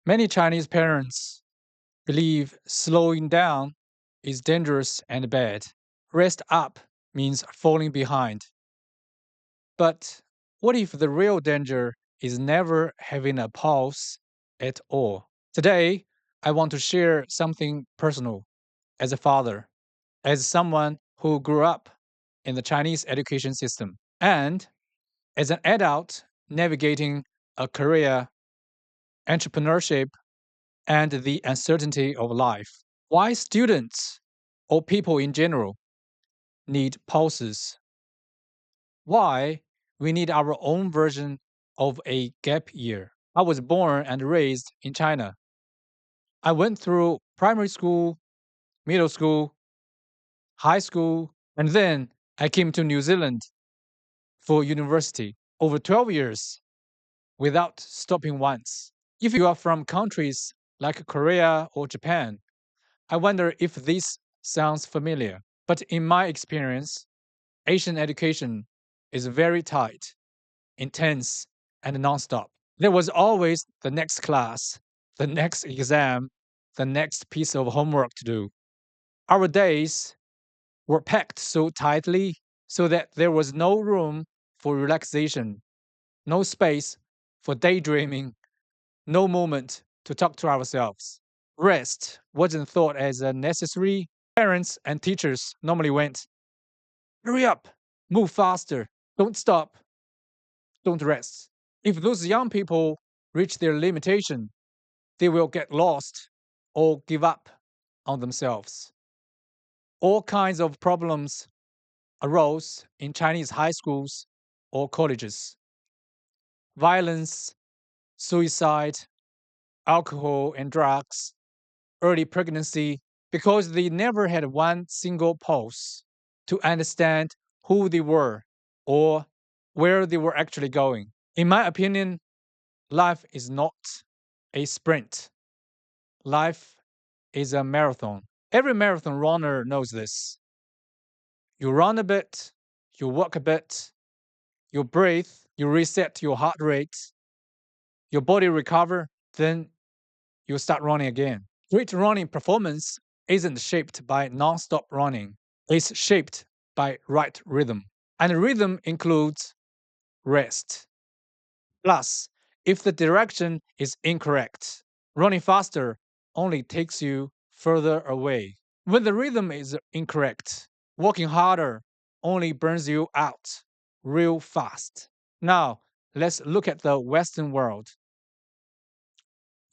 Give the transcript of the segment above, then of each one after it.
Many Chinese parents believe slowing down is dangerous and bad. Rest up means falling behind. But what if the real danger is never having a pause at all? Today, I want to share something personal as a father, as someone who grew up in the Chinese education system, and as an adult navigating a career, entrepreneurship, and the uncertainty of life. Why students or people in general need pauses. Why we need our own version of a gap year. I was born and raised in China. I went through primary school, middle school, high school, and then I came to New Zealand for university over 12 years without stopping once. If you are from countries like Korea or Japan, I wonder if this sounds familiar. But in my experience, Asian education is very tight, intense, and nonstop. There was always the next class, the next exam, the next piece of homework to do. Our days were packed so tightly so that there was no room for relaxation, no space for daydreaming, no moment to talk to ourselves. Rest wasn't thought as a necessary. Parents and teachers normally went, hurry up, move faster, don't stop, don't rest. If those young people reach their limitation, they will get lost or give up on themselves. All kinds of problems arose in Chinese high schools or colleges. Violence, suicide, alcohol and drugs, early pregnancy, because they never had one single pulse to understand who they were or where they were actually going. In my opinion, life is not a sprint. Life is a marathon. Every marathon runner knows this. You run a bit, you walk a bit, you breathe, you reset your heart rate, your body recover, then you start running again. Great running performance isn't shaped by non-stop running. It's shaped by right rhythm. And rhythm includes rest. Plus, if the direction is incorrect, running faster only takes you further away. When the rhythm is incorrect, working harder only burns you out real fast. Now, let's look at the Western world.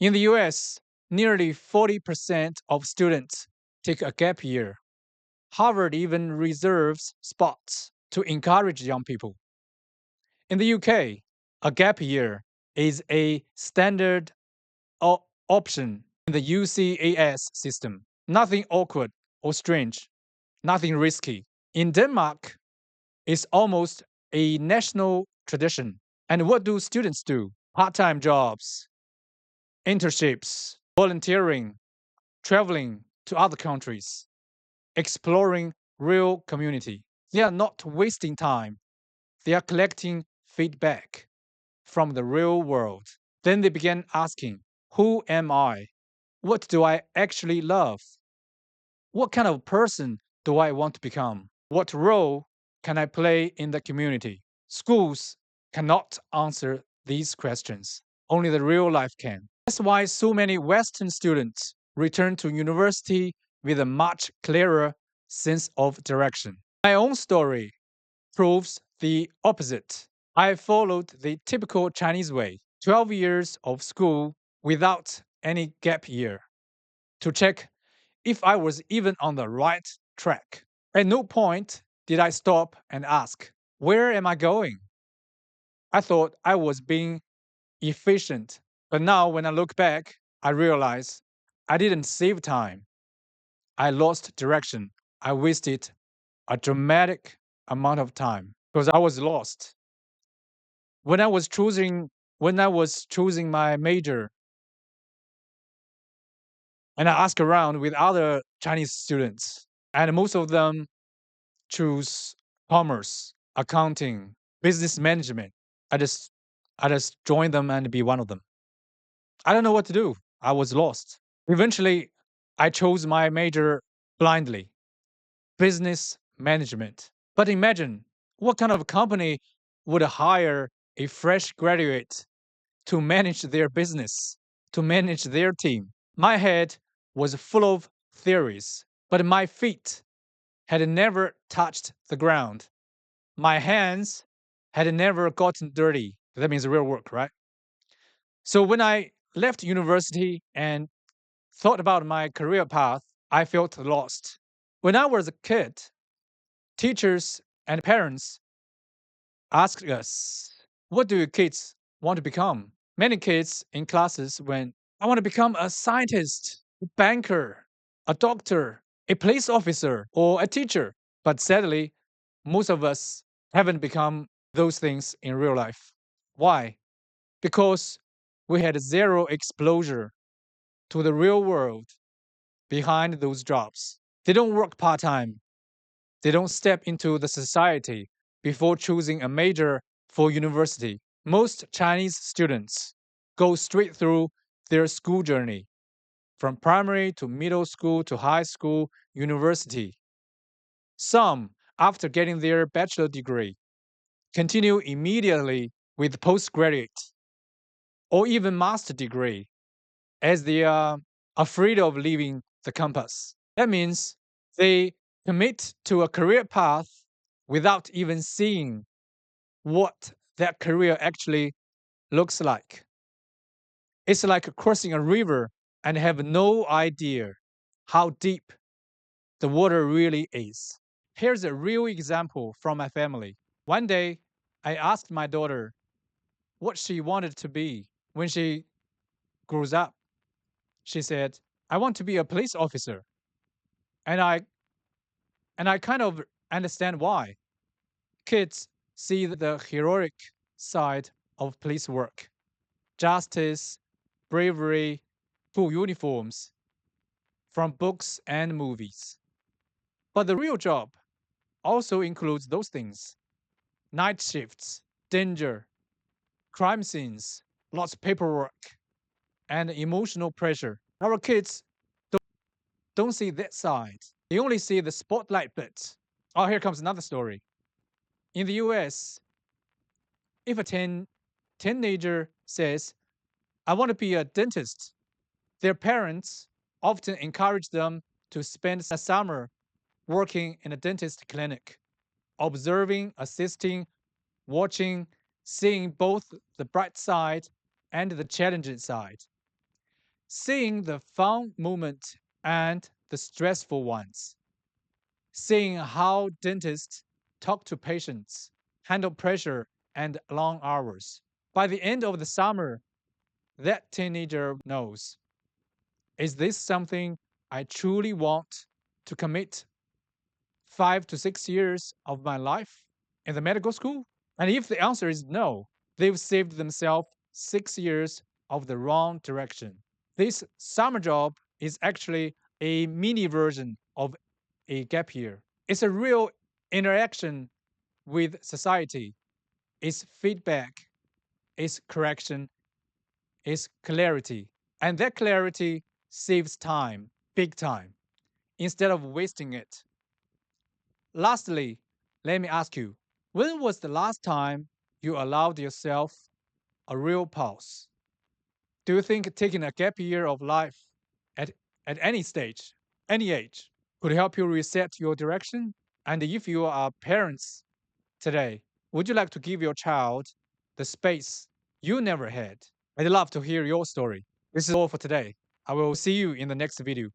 In the US, nearly 40% of students take a gap year. Harvard even reserves spots to encourage young people. In the UK, a gap year is a standard option in the UCAS system. Nothing awkward or strange, nothing risky. In Denmark, it's almost a national tradition. And what do students do? Part time jobs, internships, volunteering, traveling to other countries, exploring real community. They are not wasting time. They are collecting feedback from the real world. Then they began asking, who am I? What do I actually love? What kind of person do I want to become? What role can I play in the community? Schools cannot answer these questions. Only the real life can. That's why so many Western students return to university with a much clearer sense of direction. My own story proves the opposite. I followed the typical Chinese way 12 years of school without any gap year to check if I was even on the right track. At no point did I stop and ask, where am I going? I thought I was being efficient. But now, when I look back, I realize I didn't save time. I lost direction. I wasted a dramatic amount of time because I was lost. When I was choosing when I was choosing my major, and I asked around with other Chinese students, and most of them choose commerce, accounting, business management. I just I just joined them and be one of them. I don't know what to do. I was lost. Eventually, I chose my major blindly, business management. But imagine what kind of company would hire a fresh graduate to manage their business, to manage their team. My head was full of theories, but my feet had never touched the ground. My hands had never gotten dirty. That means real work, right? So when I left university and thought about my career path, I felt lost. When I was a kid, teachers and parents asked us, what do your kids want to become? Many kids in classes went, I want to become a scientist, a banker, a doctor, a police officer, or a teacher. But sadly, most of us haven't become those things in real life. Why? Because we had zero exposure to the real world behind those jobs. They don't work part time, they don't step into the society before choosing a major for university. Most Chinese students go straight through their school journey from primary to middle school to high school, university. Some, after getting their bachelor degree, continue immediately with postgraduate or even master degree as they are afraid of leaving the campus. That means they commit to a career path without even seeing what that career actually looks like. It's like crossing a river and have no idea how deep the water really is. Here's a real example from my family. One day, I asked my daughter what she wanted to be when she grows up. She said, I want to be a police officer. And I kind of understand why. Kids see the heroic side of police work, justice, bravery, full uniforms from books and movies. But the real job also includes those things: night shifts, danger, crime scenes, lots of paperwork, and emotional pressure. Our kids don't see that side. They only see the spotlight bit. Oh, here comes another story. In the US, if a teenager says, I want to be a dentist, their parents often encourage them to spend a summer working in a dentist clinic, observing, assisting, watching, seeing both the bright side and the challenging side, seeing the fun moment and the stressful ones, seeing how dentists talk to patients, handle pressure and long hours. By the end of the summer, that teenager knows, is this something I truly want to commit 5 to 6 years of my life in the medical school? And if the answer is no, they've saved themselves 6 years of the wrong direction. This summer job is actually a mini version of a gap year. It's a real interaction with society. It's feedback, it's correction, it's clarity. And that clarity saves time, big time, instead of wasting it. Lastly, let me ask you, when was the last time you allowed yourself a real pause? Do you think taking a gap year of life at, at any stage, any age, could help you reset your direction? And if you are parents today, would you like to give your child the space you never had? I'd love to hear your story. This is all for today. I will see you in the next video.